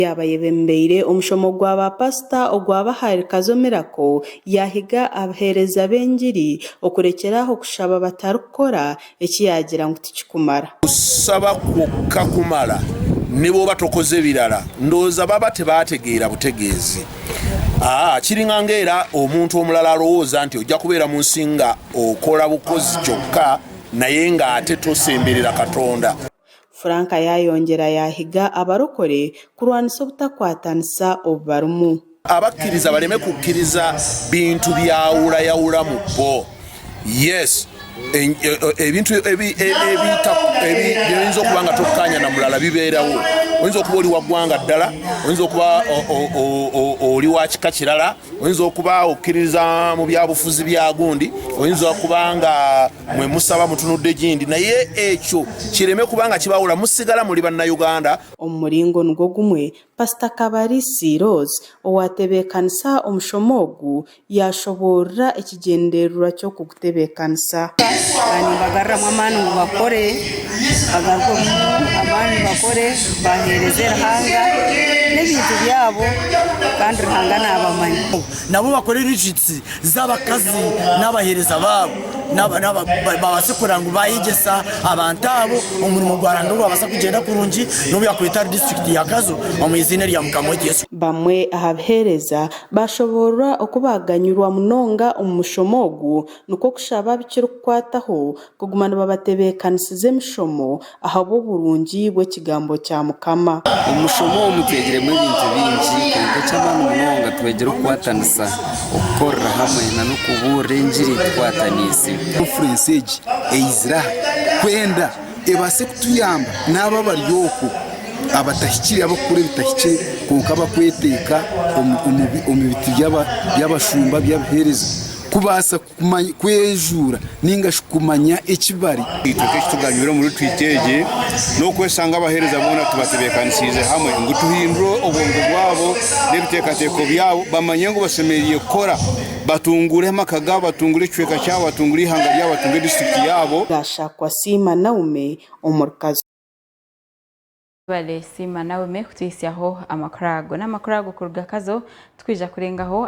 Yabayebembeire omushomo gw'aba pasita ogwabahaye kazomerako yahiga abahereza b'enjiri okurekeraho kushaba batarukora ekiyagira ngu tikikumara kusaba kwokka kumala nibo batokoze birala ndooza baba tebategeera butegeezi kiringa ng'era omuntu omulala alowooza nti ojja kubeera mu nsi nga okola bukozi kyokka naye ng'ate tosemberera Katonda. Franka yayongera yahiga abarokore kurwanisa obutakwatanisa obubarumu. Abakkiriza baleme kukkiriza bintu byawulayawula mu bo. Yes, ebintu ebiyinza okuba nga tokkanya na mulala bibeerawo. Oyinza okuba oli wa ggwanga ddala, oyinza okuba oli wa kika kirala, oyinza okuba okkiriza mu byabufuzi bya gundi, oyinza okuba nga mwe musaba mutunudde gindi, naye ekyo kireme kubanga kibawula musigala muli bannayuganda. Omuringo nigwo gumwe Pastor Kabarisi Rose owatebeekanisa omushomo ogu yashoborra ekigendererwa ky'okugutebeekanisa. Bagarramu amaani ngo bakore, bagarramu amaani bakore, bahereze Ruhanga n'ebintu byabo kandi Ruhanga n'abamanyi. Nabo bakore n'inshitsi z'abakazi n'abahereza babo babase kuranga bayigesa abantu abo umurimo gwaranga babasa kugenda kurungi no byakwita district ya Kazo mu izina lya Mukama Yesu. Bamwe abahereza bashobora okubaganyirwa munonga omushomo ogu nuko kushaba bikiri kukwataho kugumana babatebekanisize emishomo ahabo burungi bw'ekigambo kya Mukama. Omushomo omutegeremu ebintu bingi kandi cy'abantu munonga twegera okwatanisa okukorera hamwe na n'okubura enjiri twatanise conference eizira kwenda ebase kutuyamba n'aba baryoko abatahikiri abakure bitahikire konka bakweteka omubiti by'abashumba by'abahereza kubasa kwejura ninga kumanya ekibari itoke kituganyura muri twiteje no kwesanga abahereza bona tubatebekanisize hamwe ngo tuhinduro obongo bwabo n'ebiteekateko byabo bamanye ngo basemeriye kora batungure makaga batungure cweka cyabo batungure ihanga ryabo batungure district yabo. Gashakwa Sima Naume omurkazi Vale Sima Naume kutwisyaho amakurago n'amakurago kuruga Kazo twija kurengaho